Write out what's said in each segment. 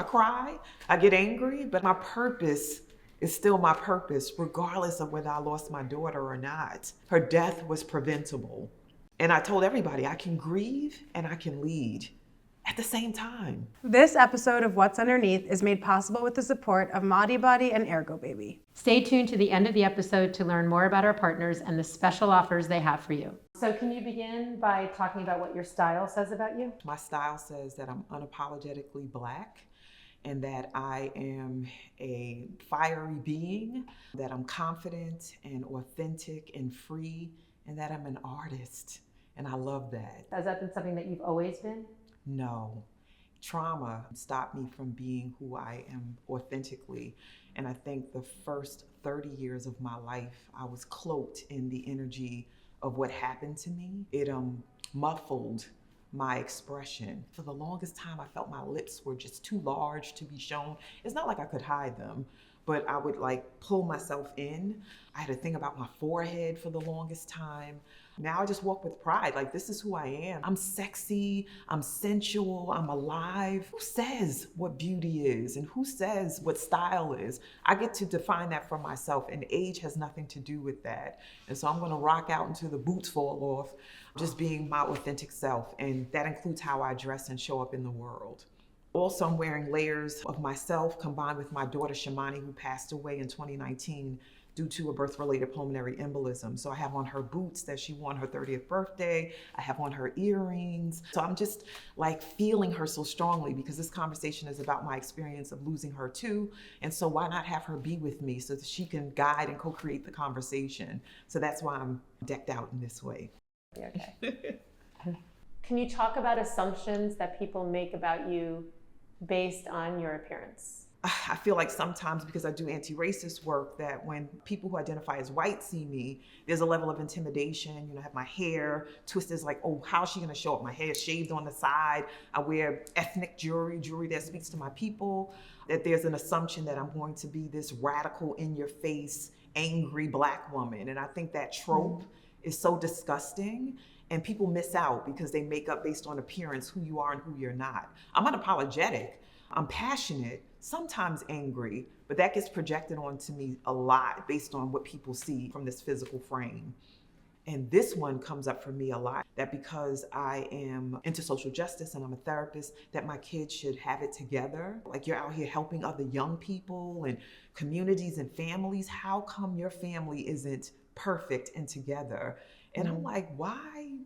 I cry, I get angry, but my purpose is still my purpose, regardless of whether I lost my daughter or not. Her death was preventable. And I told everybody I can grieve and I can lead at the same time. This episode of What's Underneath is made possible with the support of Modibody and Ergo Baby. Stay tuned to the end of the episode to learn more about our partners and the special offers they have for you. So can you begin by talking about what your style says about you? My style says that I'm unapologetically Black and that I am a fiery being, that I'm confident and authentic and free, and that I'm an artist. And I love that. Has that been something that you've always been? No. Trauma stopped me from being who I am authentically. And I think the first 30 years of my life, I was cloaked in the energy of what happened to me. It muffled my expression. For the longest time, I felt my lips were just too large to be shown. It's not like I could hide them, but I would like pull myself in. I had a thing about my forehead for the longest time. Now I just walk with pride, like this is who I am. I'm sexy, I'm sensual, I'm alive. Who says what beauty is and who says what style is? I get to define that for myself, and age has nothing to do with that. And so I'm gonna rock out until the boots fall off, just being my authentic self. And that includes how I dress and show up in the world. Also, I'm wearing layers of myself combined with my daughter Shamony, who passed away in 2019 due to a birth-related pulmonary embolism. So I have on her boots that she wore on her 30th birthday. I have on her earrings. So I'm just like feeling her so strongly because this conversation is about my experience of losing her too. And so why not have her be with me so that she can guide and co-create the conversation? So that's why I'm decked out in this way. Okay. Can you talk about assumptions that people make about you based on your appearance? I feel like sometimes because I do anti-racist work that when people who identify as white see me, there's a level of intimidation. You know, I have my hair twisted, like, oh, how's she gonna show up? My hair is shaved on the side. I wear ethnic jewelry that speaks to my people, that there's an assumption that I'm going to be this radical, in your face, angry Black woman. And I think that trope is so disgusting. And people miss out because they make up based on appearance who you are and who you're not. I'm unapologetic. I'm passionate, sometimes angry, but that gets projected onto me a lot based on what people see from this physical frame. And this one comes up for me a lot, that because I am into social justice and I'm a therapist, that my kids should have it together. Like, you're out here helping other young people and communities and families. How come your family isn't perfect and together? And I'm like, why?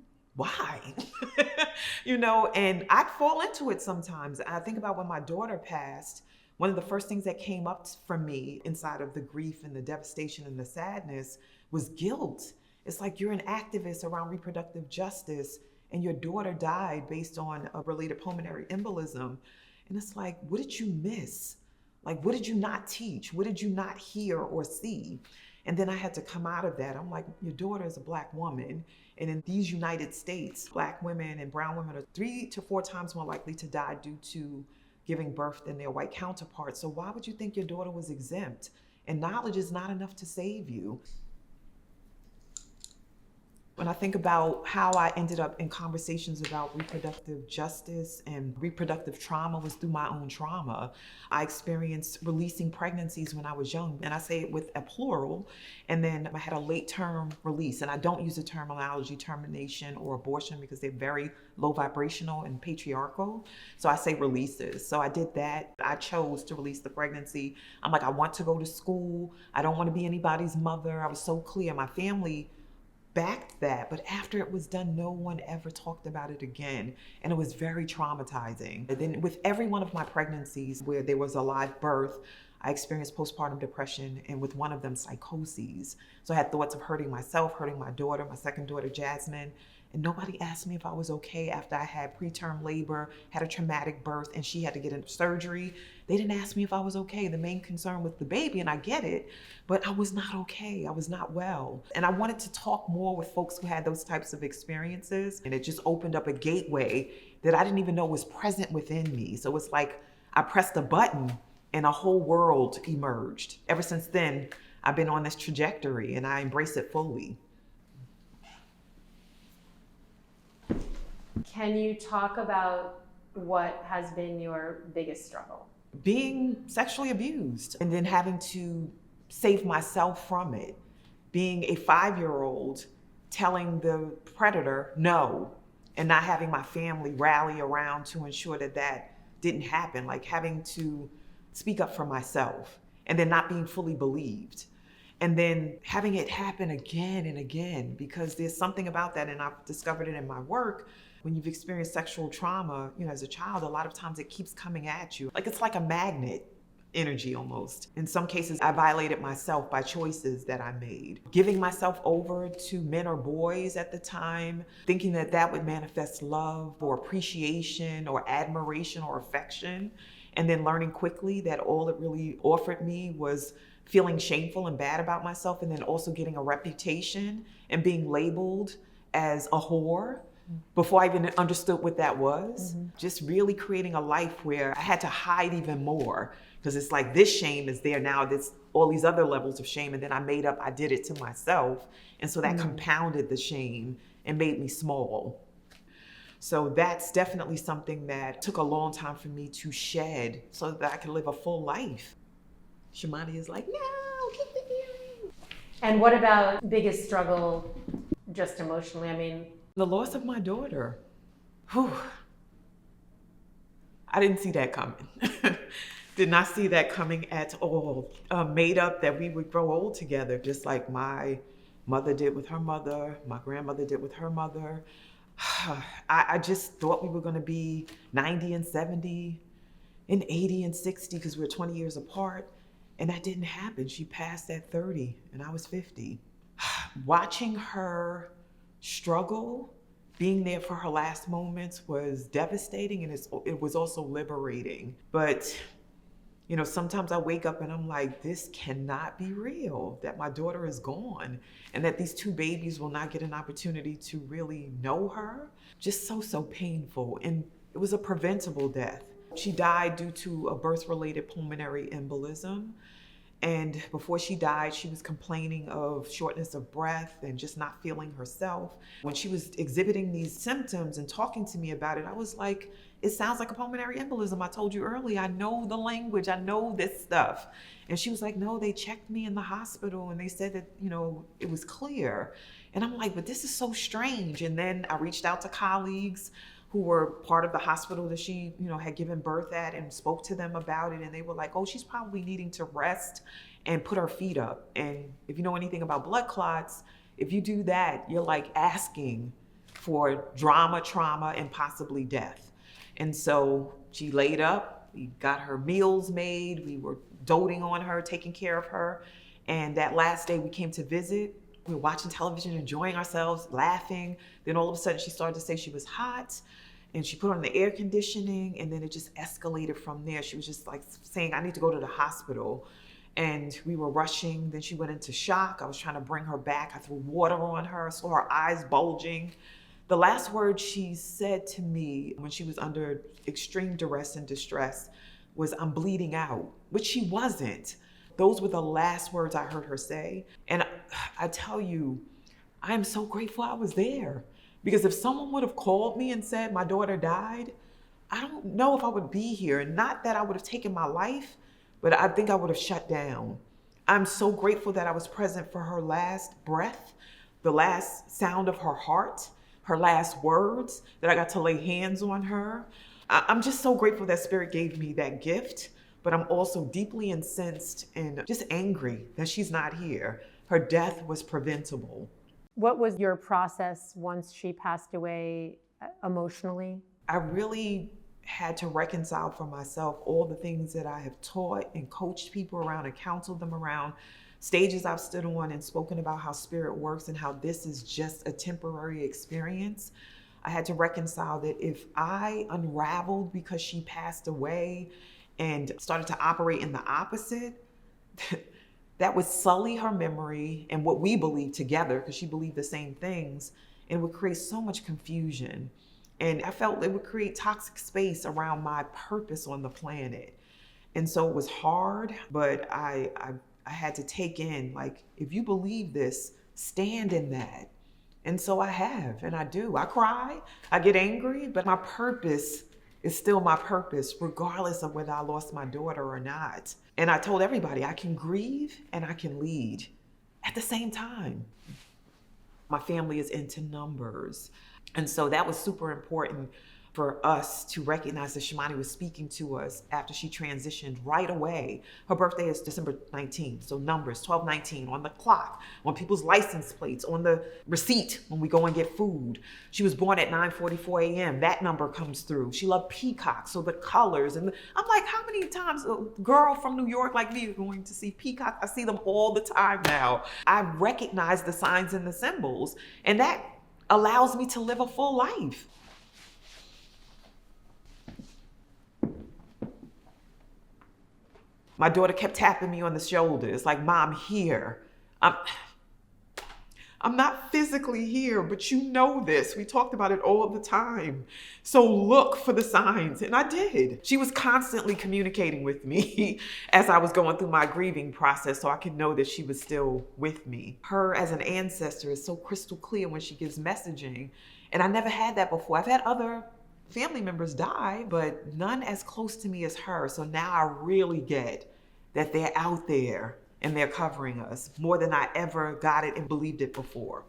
You know, and I fall into it sometimes. I think about when my daughter passed, one of the first things that came up for me inside of the grief and the devastation and the sadness was guilt. It's like, you're an activist around reproductive justice and your daughter died based on a related pulmonary embolism. And it's like, what did you miss? Like, what did you not teach? What did you not hear or see? And then I had to come out of that. I'm like, your daughter is a Black woman. And in these United States, Black women and brown women are 3 to 4 times more likely to die due to giving birth than their white counterparts. So why would you think your daughter was exempt? And knowledge is not enough to save you. When I think about how I ended up in conversations about reproductive justice and reproductive trauma was through my own trauma. I experienced releasing pregnancies when I was young, and I say it with a plural, and then I had a late term release, and I don't use the terminology termination or abortion because they're very low vibrational and patriarchal. So I say releases. So I did that. I chose to release the pregnancy. I'm like, I want to go to school. I don't want to be anybody's mother. I was so clear. My family backed that, but after it was done, no one ever talked about it again. And it was very traumatizing. And then with every one of my pregnancies where there was a live birth, I experienced postpartum depression, and with one of them, psychoses. So I had thoughts of hurting myself, hurting my daughter, my second daughter, Jasmine. And nobody asked me if I was okay after I had preterm labor, had a traumatic birth, and she had to get into surgery. They didn't ask me if I was okay. The main concern was the baby, and I get it, but I was not okay. I was not well. And I wanted to talk more with folks who had those types of experiences, and it just opened up a gateway that I didn't even know was present within me. So it's like I pressed a button and a whole world emerged. Ever since then, I've been on this trajectory, and I embrace it fully. Can you talk about what has been your biggest struggle? being sexually abused and then having to save myself from it. Being a 5-year-old telling the predator no, and not having my family rally around to ensure that that didn't happen, like having to speak up for myself and then not being fully believed. And then having it happen again and again, because there's something about that, and I've discovered it in my work. When you've experienced sexual trauma, as a child, a lot of times it keeps coming at you. Like it's like a magnet energy almost. In some cases, I violated myself by choices that I made. Giving myself over to men or boys at the time, thinking that that would manifest love or appreciation or admiration or affection. And then learning quickly that all it really offered me was feeling shameful and bad about myself, and then also getting a reputation and being labeled as a whore before I even understood what that was. Just really creating a life where I had to hide even more, because it's like this shame is there now, there's all these other levels of shame, and then I did it to myself. And so that compounded the shame and made me small. So that's definitely something that took a long time for me to shed so that I could live a full life. Shamony is like, no, keep the earring. And what about biggest struggle just emotionally? I mean, The loss of my daughter. Whew. I didn't see that coming. Did not see that coming at all. Made up that we would grow old together, just like my mother did with her mother, my grandmother did with her mother. I just thought we were going to be 90 and 70 and 80 and 60 because we're 20 years apart. And that didn't happen. She passed at 30 and I was 50. Watching her struggle, being there for her last moments was devastating, and it was also liberating. But, sometimes I wake up and I'm like, this cannot be real, that my daughter is gone and that these two babies will not get an opportunity to really know her. Just so painful. And it was a preventable death. She died due to a birth-related pulmonary embolism. And before she died, she was complaining of shortness of breath and just not feeling herself. When she was exhibiting these symptoms and talking to me about it, I was like, it sounds like a pulmonary embolism. I told you earlier, I know the language, I know this stuff. And she was like, no, they checked me in the hospital and they said that, it was clear. And I'm like, but this is so strange. And then I reached out to colleagues who were part of the hospital that she, had given birth at, and spoke to them about it. And they were like, oh, she's probably needing to rest and put her feet up. And if you know anything about blood clots, if you do that, you're like asking for drama, trauma, and possibly death. And so she laid up, we got her meals made, we were doting on her, taking care of her. And that last day we came to visit, we were watching television, enjoying ourselves, laughing. Then all of a sudden she started to say she was hot, and she put on the air conditioning, and then it just escalated from there. She was just like saying, I need to go to the hospital. And we were rushing. Then she went into shock. I was trying to bring her back. I threw water on her, saw her eyes bulging. The last word she said to me when she was under extreme duress and distress was, I'm bleeding out, which she wasn't. Those were the last words I heard her say. And I tell you, I am so grateful I was there. Because if someone would have called me and said my daughter died, I don't know if I would be here. Not that I would have taken my life, but I think I would have shut down. I'm so grateful that I was present for her last breath, the last sound of her heart, her last words, that I got to lay hands on her. I'm just so grateful that Spirit gave me that gift. But I'm also deeply incensed and just angry that she's not here. Her death was preventable. what was your process once she passed away emotionally? I really had to reconcile for myself all the things that I have taught and coached people around and counseled them around, stages I've stood on and spoken about how spirit works and how this is just a temporary experience. I had to reconcile that if I unraveled because she passed away and started to operate in the opposite, that would sully her memory and what we believe together, because she believed the same things, and it would create so much confusion. And I felt it would create toxic space around my purpose on the planet. And so it was hard, but I had to take in, like, if you believe this, stand in that. And so I have, and I do. I cry, I get angry, but my purpose is still my purpose, regardless of whether I lost my daughter or not. And I told everybody I can grieve and I can lead at the same time. My family is into numbers. And so that was super important for us to recognize that Shamony was speaking to us after she transitioned right away. Her birthday is December 19th, so numbers, 1219, on the clock, on people's license plates, on the receipt when we go and get food. She was born at 9:44 a.m., that number comes through. She loved peacocks, so the colors, and I'm like, how many times a girl from New York like me is going to see peacock? I see them all the time now. I recognize the signs and the symbols, and that allows me to live a full life. My daughter kept tapping me on the shoulders, like, Mom, here. I'm not physically here, but you know this. We talked about it all the time. So look for the signs, and I did. She was constantly communicating with me as I was going through my grieving process so I could know that she was still with me. Her as an ancestor is so crystal clear when she gives messaging, and I never had that before. I've had other family members die, but none as close to me as her. So now I really get that they're out there and they're covering us more than I ever got it and believed it before.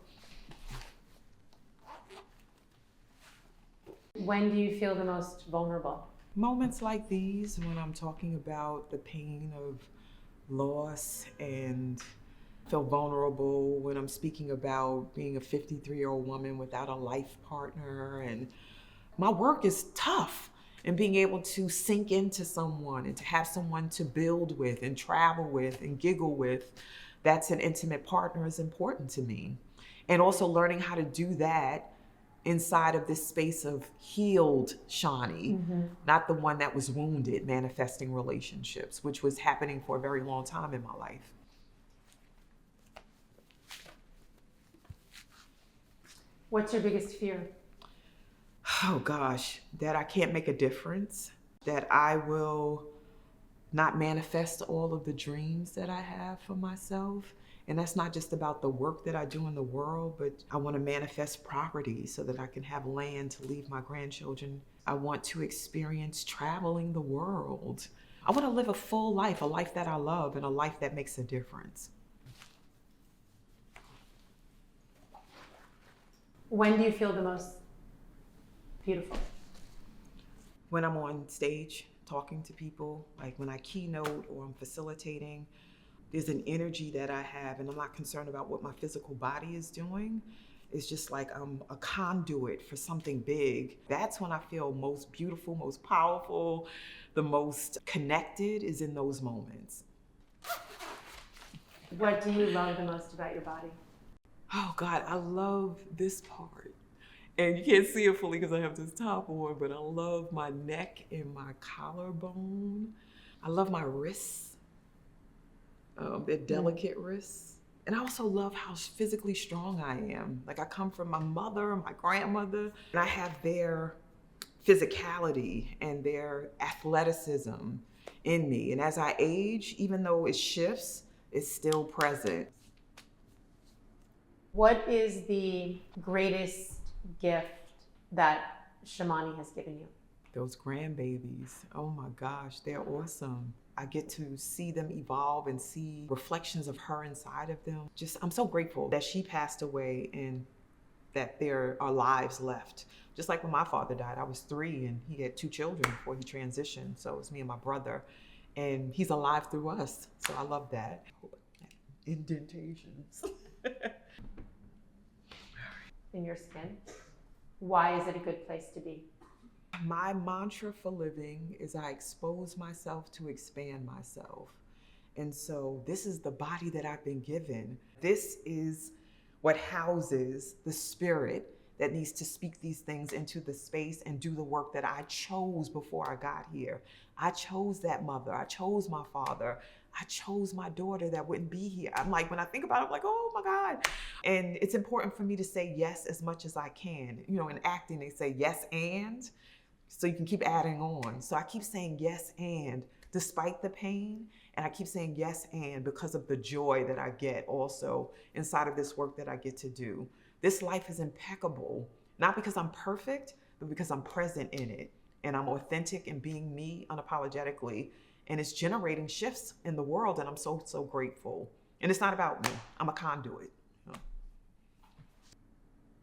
When do you feel the most vulnerable? Moments like these, when I'm talking about the pain of loss and feel vulnerable, when I'm speaking about being a 53-year-old woman without a life partner, and my work is tough, and being able to sink into someone and to have someone to build with and travel with and giggle with, that's an intimate partner, is important to me. And also learning how to do that inside of this space of healed Shawnee, not the one that was wounded, manifesting relationships, which was happening for a very long time in my life. What's your biggest fear? Oh gosh, that I can't make a difference, that I will not manifest all of the dreams that I have for myself. And that's not just about the work that I do in the world, but I want to manifest property so that I can have land to leave my grandchildren. I want to experience traveling the world. I want to live a full life, a life that I love, and a life that makes a difference. When do you feel the most beautiful? When I'm on stage talking to people, like when I keynote or I'm facilitating, there's an energy that I have, and I'm not concerned about what my physical body is doing. It's just like I'm a conduit for something big. That's when I feel most beautiful, most powerful, the most connected, is in those moments. What do you love the most about your body? Oh God, I love this part. And you can't see it fully because I have this top on, but I love my neck and my collarbone. I love my wrists, they're delicate wrists. And I also love how physically strong I am. Like I come from my mother and my grandmother, and I have their physicality and their athleticism in me. And as I age, even though it shifts, it's still present. What is the greatest gift that Shamony has given you? Those grandbabies, oh my gosh, they're awesome. I get to see them evolve and see reflections of her inside of them. I'm so grateful that she passed away and that there are lives left. Just like when my father died, I was 3 and he had 2 children before he transitioned. So it was me and my brother, and he's alive through us. So I love that. Indentations. In your skin? Why is it a good place to be? My mantra for living is I expose myself to expand myself. And so this is the body that I've been given. This is what houses the spirit that needs to speak these things into the space and do the work that I chose before I got here. I chose that mother. I chose my father. I chose my daughter that wouldn't be here. I'm like, when I think about it, I'm like, oh my God. And it's important for me to say yes as much as I can. You know, in acting, they say yes and, so you can keep adding on. So I keep saying yes and, despite the pain, and I keep saying yes and because of the joy that I get also inside of this work that I get to do. This life is impeccable, not because I'm perfect, but because I'm present in it. and I'm authentic and being me unapologetically. And it's generating shifts in the world, and I'm so, so grateful. And it's not about me. I'm a conduit.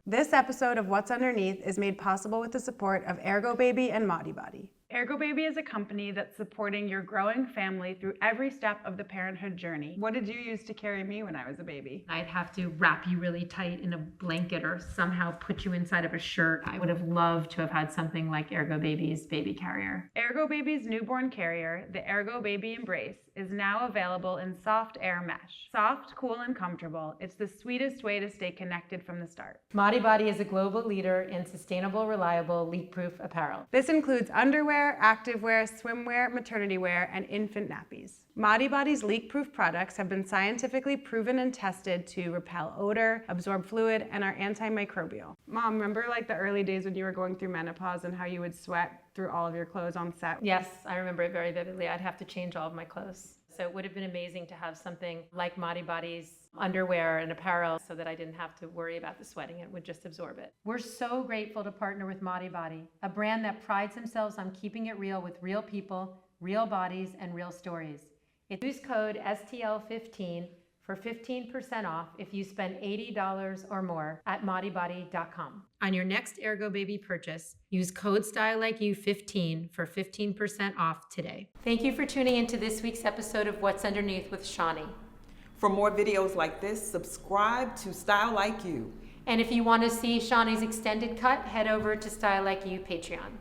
This episode of What's Underneath is made possible with the support of Ergo Baby and Modibody. Ergo Baby is a company that's supporting your growing family through every step of the parenthood journey. What did you use to carry me when I was a baby? I'd have to wrap you really tight in a blanket or somehow put you inside of a shirt. I would have loved to have had something like Ergo Baby's baby carrier. Ergo Baby's newborn carrier, the Ergo Baby Embrace, is now available in soft air mesh. Soft, cool, and comfortable. It's the sweetest way to stay connected from the start. Modibody is a global leader in sustainable, reliable, leak-proof apparel. This includes underwear, activewear, swimwear, maternity wear, and infant nappies. Modibody's leak-proof products have been scientifically proven and tested to repel odor, absorb fluid, and are antimicrobial. Mom, remember like the early days when you were going through menopause and how you would sweat through all of your clothes on set? Yes, I remember it very vividly. I'd have to change all of my clothes. So it would have been amazing to have something like Modibody's underwear and apparel so that I didn't have to worry about the sweating. It would just absorb it. We're so grateful to partner with Modibody, a brand that prides themselves on keeping it real with real people, real bodies, and real stories. Use code STL15 for 15% off if you spend $80 or more at modibody.com. On your next Ergo Baby purchase, use code StyleLikeU15 for 15% off today. Thank you for tuning into this week's episode of What's Underneath with Shawnee. For more videos like this, subscribe to Style Like You. And if you want to see Shawnee's extended cut, head over to StyleLikeU Patreon.